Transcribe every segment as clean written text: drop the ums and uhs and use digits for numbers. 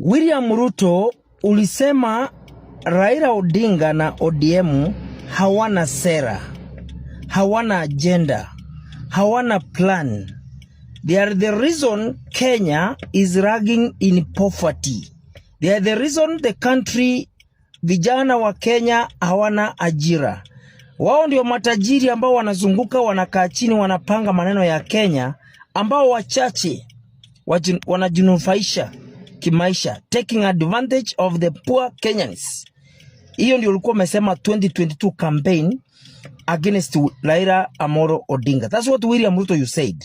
William Ruto ulisema Raila Odinga na ODM hawana sera, hawana agenda, hawana plan. They are the reason Kenya is lagging in poverty. They are the reason the country, vijana wa Kenya hawana ajira. Wao ndio matajiri ambao wanazunguka, wanakaa chini, wanapanga maneno ya Kenya, ambao wachache wanajinufaisha kimaisha, taking advantage of the poor Kenyans. Hiyo ndio ulikuwa umesema 2022 campaign against Raila Amolo Odinga. That's what William Ruto you said.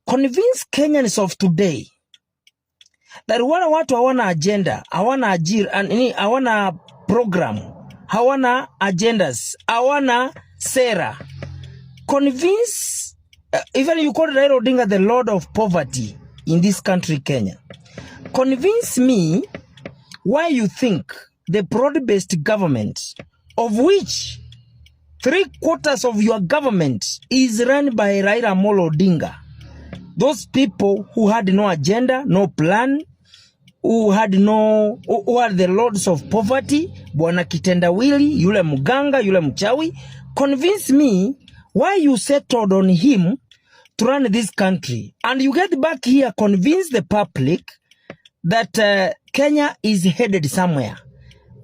Convince Kenyans of today that wale watu hawana agenda, hawana ajira, hawana program, hawana agendas, hawana sera. Convince, even you call Raila Odinga the lord of poverty in this country, Kenya. Convince me why you think the broad-based government, of which 3/4 of your government is run by Raila Amolo Odinga, those people who had no agenda, no plan, who are the lords of poverty, Bwana Kitendawili, yule muganga, yule mchawi, convince me why you settled on him to run this country. And you get back here, convince the public that Kenya is headed somewhere.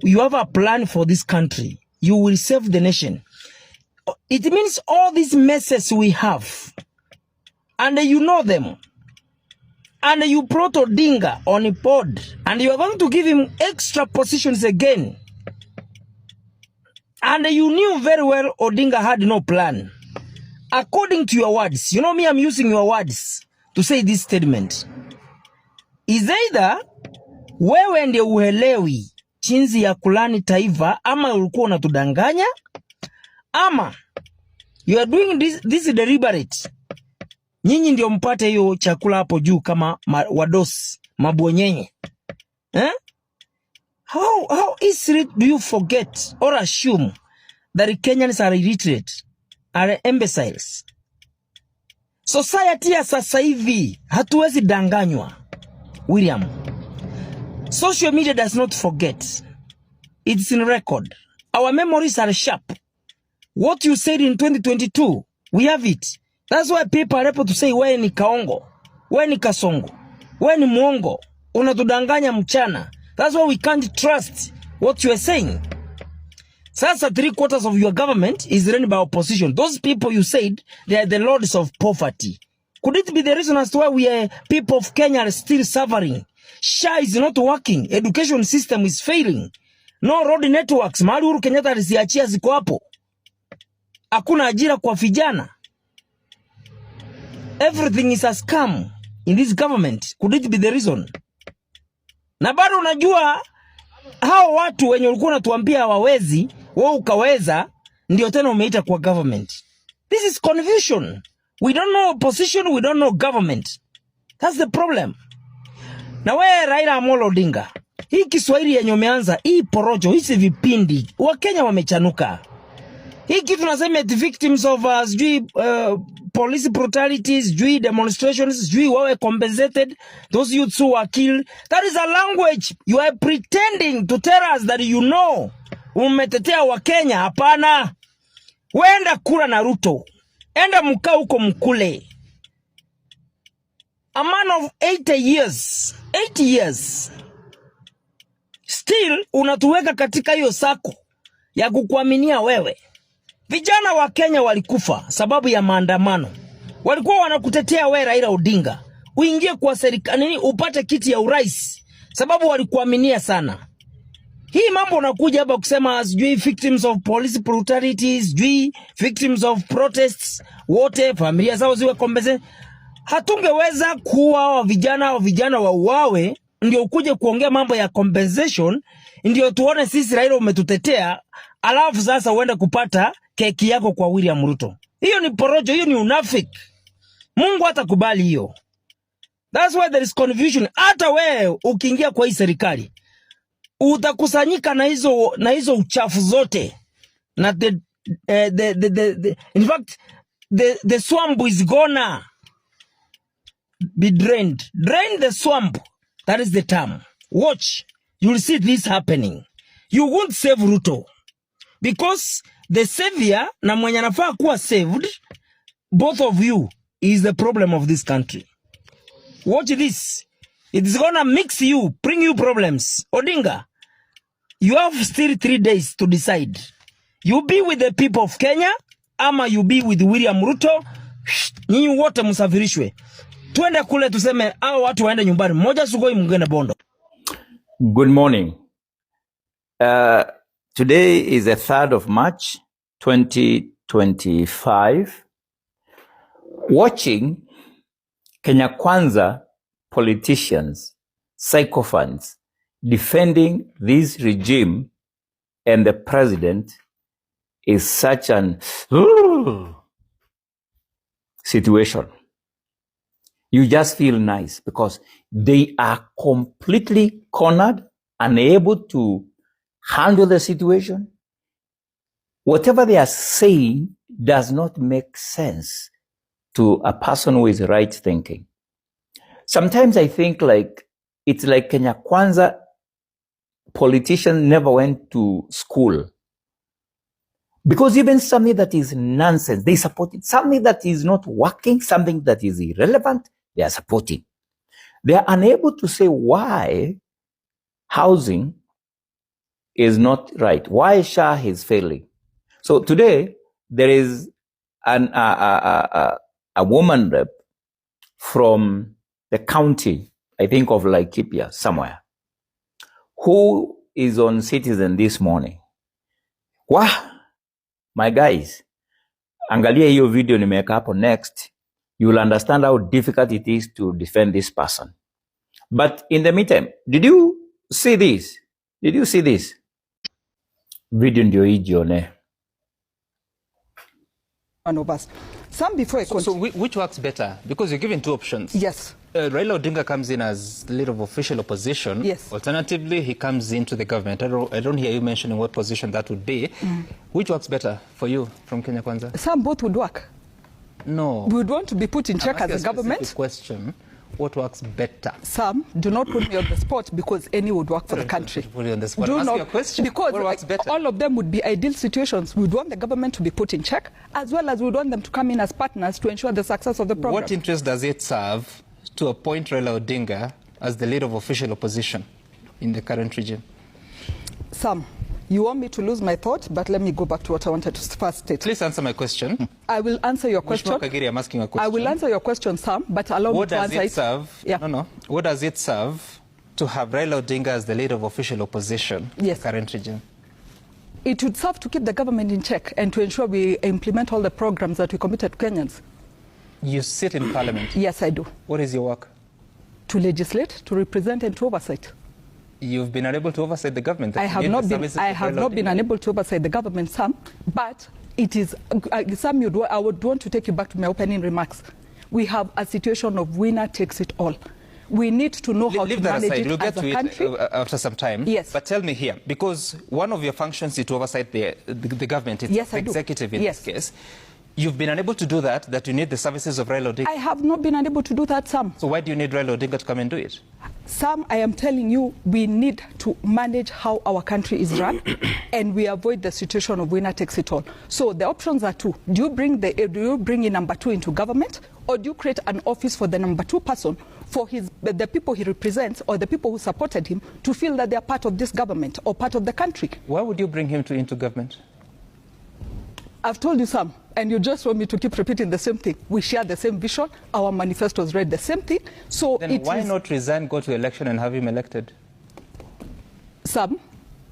You have a plan for this country. You will save the nation. It means all these messes we have, and you know them, and you brought Odinga on a board, and you are going to give him extra positions again. And you knew very well Odinga had no plan. According to your words, you know me, I'm using your words to say this statement. Is either wewe ndio uelewi chinzi ya kulani taifa, ama ulikuwa unatudanganya, ama you are doing this deliberate. Nyinyi ndio mpate hiyo chakula hapo juu kama wadosi, mabonyenye. How easily do you forget or assume that Kenyans are illiterate, are imbeciles? Society ya sasa hivi hatuwezi danganywa, William. Social media does not forget. It's in record. Our memories are sharp. What you said in 2022, we have it. That's why people are able to say, wewe ni kaongo, wewe ni kasongo, wewe ni muongo, unatudanganya mchana. That's why we can't trust what you are saying. Sasa 3/4 of your government is run by opposition. Those people you said, they are the lords of poverty. Could it be the reason as to why we are, people of Kenya are still suffering? SHA is not working. Education system is failing. No road networks. Mahali Uhuru Kenyatta aliziachia ziko hapo. Hakuna ajira kwa vijana. Everything is a scam in this government. Could it be the reason? Na bado unajua hao watu wenye ulikuwa unatuambia hawawezi, wewe ukaweza, ndio tena umeita kwa government. This is confusion. We don't know opposition, we don't know government. That's the problem. Na wewe Raila Amolo Odinga, hii Kiswahili yenye umeanza, hii porojo, hizi vipindi, Wakenya wamechanuka. Hii kitu nasema the victims of police brutalities, demonstrations, wawe compensated, those youths who were killed. That is a language. You are pretending to tell us that you know. Umetetea Wakenya, hapana. Wenda kura na Ruto. Enda mkaa huko mkule. A man of 80 years. Still, unatuweka katika hiyo sako ya kukuaminia wewe. Vijana wa Kenya walikufa sababu ya maandamano. Walikuwa wanakutetea wewe Raila Odinga, uingie kwa serikali, upate kiti ya urais, sababu walikuaminia sana. Hii mambo unakuja hapa kusema victims of police brutalities, victims of protests, wote familia zao ziwe compensated. Hatungeweza kuwa vijana wa uawe ndio ukuje kuongea mambo ya compensation, ndio tuone sisi Raila umetutetea, alafu sasa uende kupata keki yako kwa William Ruto. Hiyo ni porojo, hiyo ni unafiki. Mungu hatakubali hiyo. That's why there is confusion. Hata wewe ukiingia kwa hii serikali, utakusanyika na hizo uchafu zote. Na in fact the swamp is gonna be drained. Drain the swamp. That is the term. Watch. You'll see this happening. You won't save Ruto. Because the savior na mwenye anafaa kuwa saved, both of you, is the problem of this country. Watch this. It's gonna mix you, bring you problems. Odinga, you have still 3 days to decide. You be with the people of Kenya, ama you be with William Ruto. Nyinyi wote msafirishwe. Tuende kule tuseme hao watu waende nyumbani. Mmoja sugoi mwingine bondo. Good morning. Today is the 3rd of March, 2025. Watching Kenya Kwanza politicians, sycophants, defending this regime and the president is such an situation. You just feel nice because they are completely cornered, unable to handle the situation. Whatever they are saying does not make sense to a person who is right thinking. Sometimes I think it's like Kenya Kwanza politicians never went to school. Because even something that is nonsense, they support it. Something that is not working, something that is irrelevant, they are supporting. They are unable to say why housing is not right, why SHA is failing. So today, there is a woman rep from the county, I think of Laikipia, somewhere, who is on Citizen this morning. Wow, my guys, angalia hiyo video nimeweka hapo next. You will understand how difficult it is to defend this person. But in the meantime, did you see this? Did you see this? Video ndio hii jione. Some before I so which works better? Because you're given two options. Yes. Raila Odinga comes in as leader of official opposition. Yes. Alternatively, he comes into the government. I don't hear you mentioning what position that would be. Which works better for you from Kenya Kwanza? Some both would work. No. We would want to be put in check as a government. Question. What works better? Some do not put me on the spot because any would work for the country. Put you on the spot. Do Ask not, your question. because what works better? all of them would be ideal situations. We would want the government to be put in check, as well as we would want them to come in as partners to ensure the success of the program. What interest does it serve to appoint Raila Odinga as the leader of official opposition in the current regime? Some. You want me to lose my thought, but let me go back to what I wanted to first state. Please answer my question. I will answer your question. Kagiri, I'm asking a question. I will answer your question, Sam, but allow me to answer it. What does it serve? Yeah. No. What does it serve to have Raila Odinga as the leader of official opposition in the current regime? It would serve to keep the government in check and to ensure we implement all the programs that we committed to Kenyans. You sit in parliament? Yes, I do. What is your work? To legislate, to represent, and to oversight. You've been unable to oversight the government. I have not been unable to oversight the government, Sam, but it is, Sam, I would want to take you back to my opening remarks. We have a situation of winner takes it all. We need to know how to manage it as a country. We'll get to it after some time. Yes. But tell me here, because one of your functions is to oversight the government, it's yes, the executive in this case. You've been unable to do that you need the services of Raila Odinga. I have not been unable to do that, Sam. So why do you need Raila Odinga to come and do it? Sam, I am telling you, we need to manage how our country is run and we avoid the situation of winner takes it all. So the options are two. Do you bring in number 2 into government, or do you create an office for the number 2 person for the people he represents or the people who supported him to feel that they are part of this government or part of the country? Why would you bring him into government? I've told you, Sam, and you just want me to keep repeating the same thing. We share the same vision. Our manifestos read the same thing. So then why not resign, go to election and have him elected? Sam,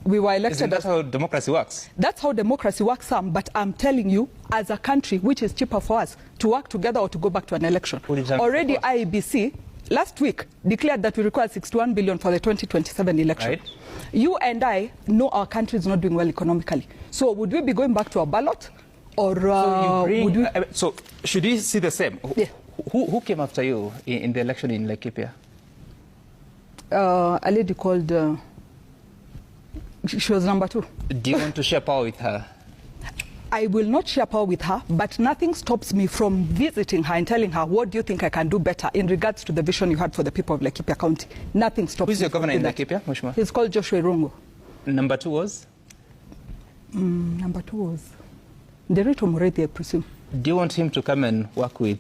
we were elected. Isn't that how democracy works? That's how democracy works, Sam. But I'm telling you, as a country, which is cheaper for us, to work together or to go back to an election. Already IEBC last week declared that we require 61 billion for the 2027 election. Right. You and I know our country is not doing well economically. So would we be going back to a ballot? Or so should we see the same? Yeah. Who came after you in the election in Laikipia? A lady called, she was number 2. Do you want to share power with her? I will not share power with her, but nothing stops me from visiting her and telling her, what do you think I can do better in regards to the vision you had for the people of Laikipia County? Nothing stops me. Who's your governor in Laikipia, Mheshimiwa? He's called Joshua Irungu. Number 2 was? Number 2 was Ruto Mureithi, I presume. Do you want him to come and work with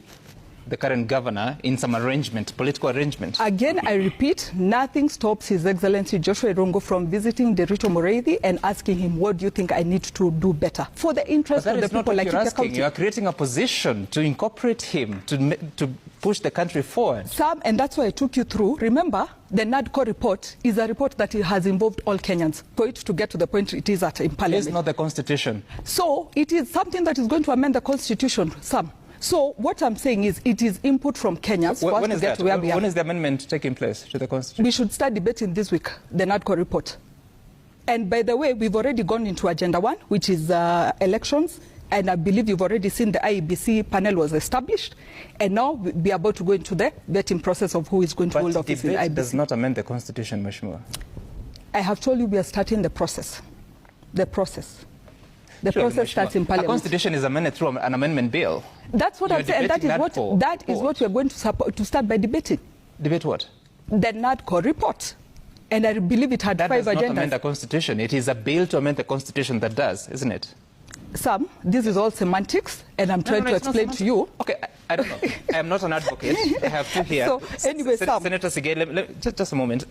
the current governor in some arrangement, political arrangement? Again, I repeat, nothing stops His Excellency Joshua Irungu from visiting Ruto Mureithi and asking him, what do you think I need to do better for the interest of the people like Laikipia County? You are creating a position to incorporate him, to push the country forward. Sam, and that's why I took you through. Remember, the NADCO report is a report that has involved all Kenyans for it to get to the point it is at in Parliament. It's not the Constitution. So it is something that is going to amend the Constitution, Sam. So what I'm saying is it is input from Kenyans for us to get to where we are. When is the amendment taking place to the Constitution? We should start debating this week, the NADCO report. And by the way, we've already gone into Agenda 1, which is elections. And I believe you've already seen the IEBC panel was established. And now we are about to go into the vetting process of who is going to hold office in the IEBC. But debate does not amend the Constitution, Mheshimiwa. I have told you we are starting the process. The process. The process starts in Parliament. A Constitution is amended through an amendment bill. That's what I'm saying. And that is what we are going to start by debating. Debate what? The NADCO report. And I believe it had 5 agendas. That does not amend the Constitution. It is a bill to amend the Constitution that does, isn't it? Sam, this is all semantics, and I'm trying to explain to you. Okay, I don't know. I am not an advocate. I have 2 here. So, anyway, Sam. Senator Sige, just a moment.